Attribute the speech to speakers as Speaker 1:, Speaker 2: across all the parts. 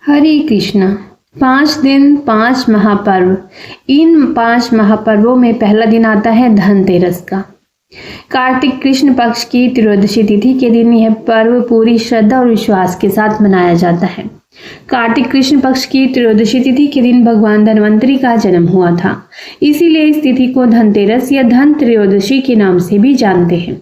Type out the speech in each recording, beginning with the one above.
Speaker 1: हरे कृष्णा। 5 दिन 5 महापर्व। इन 5 महापर्वों में पहला दिन आता है धनतेरस का। कार्तिक कृष्ण पक्ष की त्रयोदशी तिथि के दिन यह पर्व पूरी श्रद्धा और विश्वास के साथ मनाया जाता है। कार्तिक कृष्ण पक्ष की त्रयोदशी तिथि के दिन भगवान धन्वंतरि का जन्म हुआ था, इसीलिए इस तिथि को धनतेरस या धन त्रयोदशी के नाम से भी जानते हैं।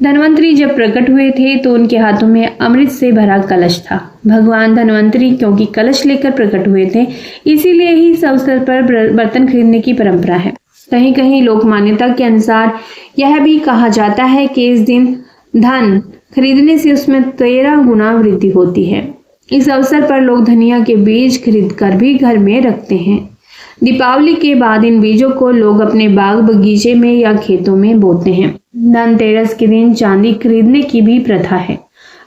Speaker 1: धन्वंतरि जब प्रकट हुए थे तो उनके हाथों में अमृत से भरा कलश था। भगवान धन्वंतरि क्योंकि कलश लेकर प्रकट हुए थे, इसीलिए ही इस अवसर पर बर्तन खरीदने की परंपरा है। कहीं कहीं लोक मान्यता के अनुसार यह भी कहा जाता है कि इस दिन धन खरीदने से उसमें 13 गुना वृद्धि होती है। इस अवसर पर लोग धनिया के बीज खरीदकर भी घर में रखते हैं। दीपावली के बाद इन बीजों को लोग अपने बाग बगीचे में या खेतों में बोते हैं। धनतेरस के दिन चांदी खरीदने की भी प्रथा है।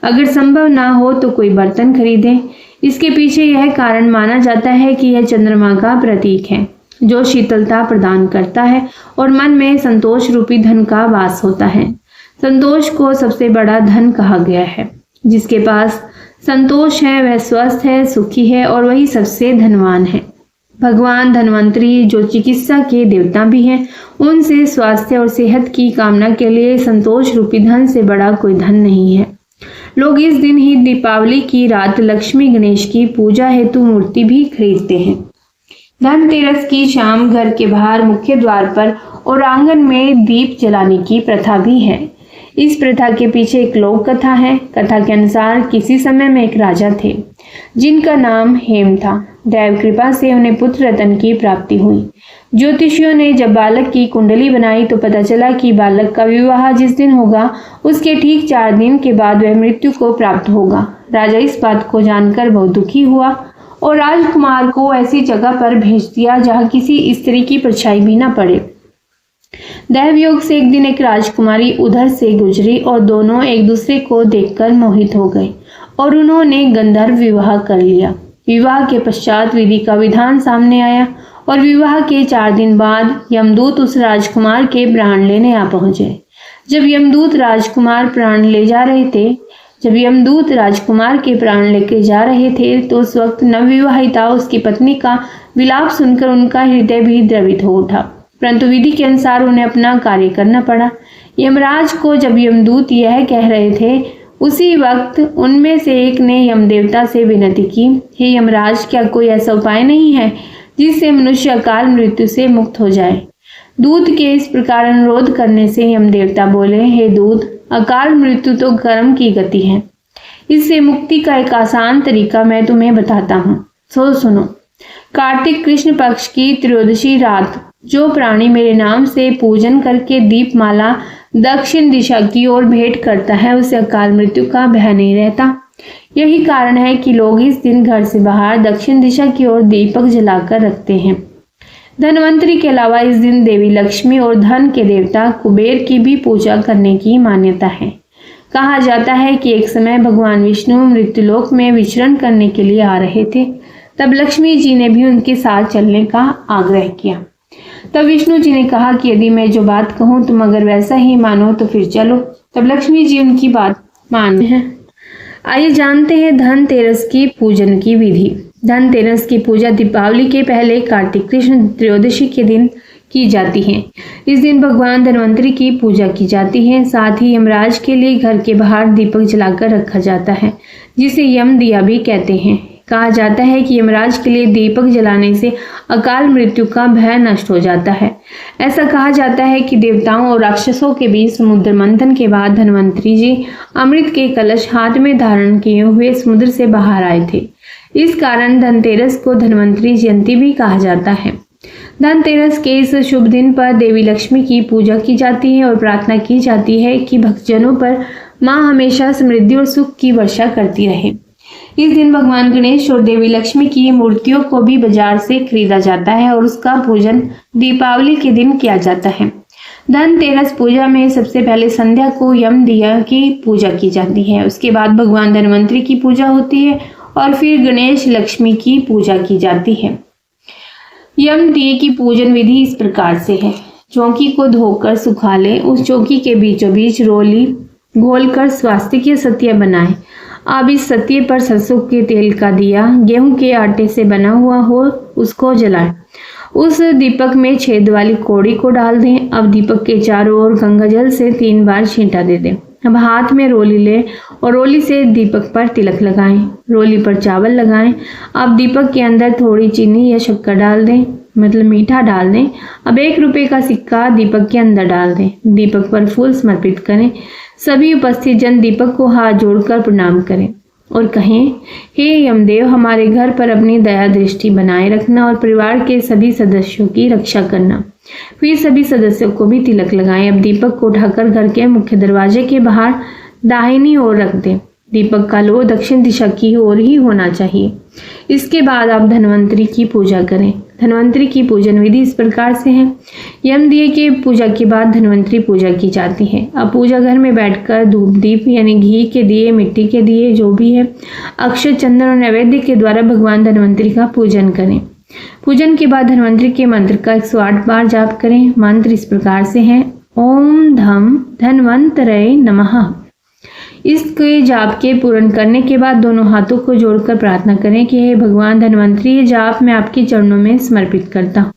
Speaker 1: अगर संभव ना हो तो कोई बर्तन खरीदें। इसके पीछे यह कारण माना जाता है कि यह चंद्रमा का प्रतीक है, जो शीतलता प्रदान करता है और मन में संतोष रूपी धन का वास होता है। संतोष को सबसे बड़ा धन कहा गया है। जिसके पास संतोष है वह स्वस्थ है, सुखी है और वही सबसे धनवान है। भगवान धन्वंतरि जो चिकित्सा के देवता भी हैं, उनसे स्वास्थ्य और सेहत की कामना के लिए संतोष रूपी धन से बड़ा कोई धन नहीं है। लोग इस दिन ही दीपावली की रात लक्ष्मी गणेश की पूजा हेतु मूर्ति भी खरीदते हैं। धनतेरस की शाम घर के बाहर मुख्य द्वार पर और आंगन में दीप जलाने की प्रथा भी है। इस प्रथा के पीछे एक लोक कथा है। कथा के अनुसार किसी समय में एक राजा थे जिनका नाम हेम था। दैव कृपा से उन्हें पुत्र रत्न की प्राप्ति हुई। ज्योतिषियों ने जब बालक की कुंडली बनाई तो पता चला कि बालक का विवाह जिस दिन होगा उसके ठीक 4 दिन के बाद वह मृत्यु को प्राप्त होगा। राजा इस बात को जानकर बहुत दुखी हुआ और राजकुमार को ऐसी जगह पर भेज दिया जहां किसी स्त्री की परछाई भी न पड़े। दैव योग से एक दिन एक राजकुमारी उधर से गुजरी और दोनों एक दूसरे को देखकर मोहित हो गए और उन्होंने गंधर्व विवाह कर लिया। विवाह के पश्चात विधि का विधान सामने आया और विवाह के 4 दिन बाद यमदूत उस राजकुमार के प्राण लेने आ पहुंचे। जब यमदूत राजकुमार के प्राण लेके जा रहे थे तो उस वक्त नवविवाहिता उसकी पत्नी का विलाप सुनकर उनका हृदय भी द्रवित हो उठा, परंतु विधि के अनुसार उन्हें अपना कार्य करना पड़ा। यमराज को जब यमदूत यह कह रहे थे, उसी वक्त उनमें से एक ने यमदेवता से विनती की, हे यमराज, क्या कोई ऐसा उपाय नहीं है जिससे मनुष्य अकाल मृत्यु से मुक्त हो जाए। दूत के इस प्रकार अनुरोध करने से यमदेवता बोले, हे दूत, अकाल मृत्यु तो कर्म की गति है। इससे मुक्ति का एक आसान तरीका मैं तुम्हें बताता हूँ, सो सुनो। कार्तिक कृष्ण पक्ष की त्रयोदशी रात जो प्राणी मेरे नाम से पूजन करके दीपमाला दक्षिण दिशा की ओर भेंट करता है, उसे अकाल मृत्यु का भय नहीं रहता। यही कारण है कि लोग इस दिन घर से बाहर दक्षिण दिशा की ओर दीपक जलाकर रखते हैं। धन्वंतरि के अलावा इस दिन देवी लक्ष्मी और धन के देवता कुबेर की भी पूजा करने की मान्यता है। कहा जाता है कि एक समय भगवान विष्णु मृत्युलोक में विचरण करने के लिए आ रहे थे। तब लक्ष्मी जी ने भी उनके साथ चलने का आग्रह किया। तब विष्णु जी ने कहा कि यदि मैं जो बात कहूँ तुम अगर वैसा ही मानो तो फिर चलो। तब लक्ष्मी जी उनकी बात मान है। आइए जानते हैं धनतेरस की पूजन की विधि। धनतेरस की पूजा दीपावली के पहले कार्तिक कृष्ण त्रयोदशी के दिन की जाती है। इस दिन भगवान धन्वंतरि की पूजा की जाती है। साथ ही यमराज के लिए घर के बाहर दीपक जलाकर रखा जाता है, जिसे यम दिया भी कहते हैं। कहा जाता है कि यमराज के लिए दीपक जलाने से अकाल मृत्यु का भय नष्ट हो जाता है। ऐसा कहा जाता है कि देवताओं और राक्षसों के बीच समुद्र मंथन के बाद धन्वंतरि जी अमृत के कलश हाथ में धारण किए हुए समुद्र से बाहर आए थे। इस कारण धनतेरस को धन्वंतरि जयंती भी कहा जाता है। धनतेरस के इस शुभ दिन पर देवी लक्ष्मी की पूजा की जाती है और प्रार्थना की जाती है कि भक्तजनों पर मां हमेशा समृद्धि और सुख की वर्षा करती रहे। इस दिन भगवान गणेश और देवी लक्ष्मी की मूर्तियों को भी बाजार से खरीदा जाता है और उसका पूजन दीपावली के दिन किया जाता है। धनतेरस पूजा में सबसे पहले संध्या को यम दिया की पूजा की जाती है। उसके बाद भगवान धन्वंतरि की पूजा होती है और फिर गणेश लक्ष्मी की पूजा की जाती है। यम दिए की पूजन विधि इस प्रकार से है। चौकी को धोकर सुखा ले, उस चौकी के बीचों बीच रोली घोलकर स्वास्तिक या सतिया बनाएं। अब इस सत्य पर सरसों के तेल का दिया गेहूं के आटे से बना हुआ हो उसको जलाएं। उस दीपक में छेद वाली कौड़ी को डाल दें। अब दीपक के चारों ओर गंगा जल से 3 बार छींटा दे दें। अब हाथ में रोली लें और रोली से दीपक पर तिलक लगाएं। रोली पर चावल लगाएं। अब दीपक के अंदर थोड़ी चीनी या शक्कर डाल दें, मतलब मीठा डाल दें। अब 1 रुपए का सिक्का दीपक के अंदर डाल दें। दीपक पर फूल समर्पित करें। सभी उपस्थित जन दीपक को हाथ जोड़कर प्रणाम करें और कहें, हे यमदेव, हमारे घर पर अपनी दया दृष्टि बनाए रखना और परिवार के सभी सदस्यों की रक्षा करना। फिर सभी सदस्यों को भी तिलक लगाएं। अब दीपक को उठाकर घर के मुख्य दरवाजे के बाहर दाहिनी ओर रख दें। दीपक का लो दक्षिण दिशा की ओर ही होना चाहिए। इसके बाद आप धन्वंतरी की पूजा करें। धन्वंतरी की पूजन विधि इस प्रकार से है। यम दिए की पूजा के बाद धन्वंतरी पूजा की जाती है। अब पूजा घर में बैठकर धूप दीप यानी घी के दिए, मिट्टी के दिए, जो भी है, अक्षत, चंदन और नैवेद्य के द्वारा भगवान धन्वंतरी का पूजन करें। पूजन के बाद धन्वंतरी के मंत्र का 108 बार जाप करें। मंत्र इस प्रकार से है, ओम धम धन्वंतरये नमः। इसके जाप के पूर्ण करने के बाद दोनों हाथों को जोड़कर प्रार्थना करें कि हे भगवान धन्वंतरी, ये जाप मैं आपके चरणों में समर्पित करता हूँ।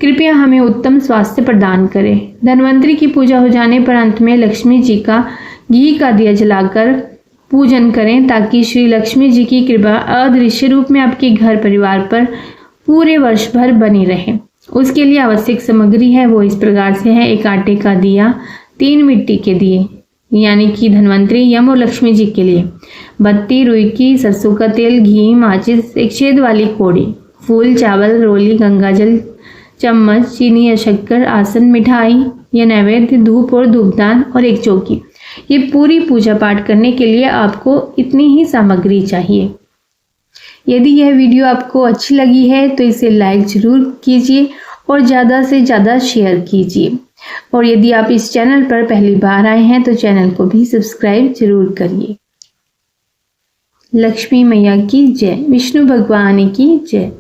Speaker 1: कृपया हमें उत्तम स्वास्थ्य प्रदान करें। धन्वंतरी की पूजा हो जाने पर अंत में लक्ष्मी जी का घी का दिया जलाकर पूजन करें ताकि श्री लक्ष्मी जी की कृपा अदृश्य रूप में आपके घर परिवार पर पूरे वर्ष भर बनी रहे। उसके लिए आवश्यक सामग्री है वो इस प्रकार से है। 1 आटे का दिया, 3 मिट्टी के दिए यानी कि धन्वंतरी, यम और लक्ष्मी जी के लिए, बत्ती, रुई की, सरसों का तेल, घी, माचिस, 1 छेद वाली कौड़ी, फूल, चावल, रोली, गंगाजल, चम्मच, चीनी या शक्कर, आसन, मिठाई या नैवेद्य, धूप और धूपदान और 1 चौकी। ये पूरी पूजा पाठ करने के लिए आपको इतनी ही सामग्री चाहिए। यदि यह वीडियो आपको अच्छी लगी है तो इसे लाइक जरूर कीजिए और ज़्यादा से ज़्यादा शेयर कीजिए। और यदि आप इस चैनल पर पहली बार आए हैं तो चैनल को भी सब्सक्राइब जरूर करिए। लक्ष्मी मैया की जय, विष्णु भगवान की जय।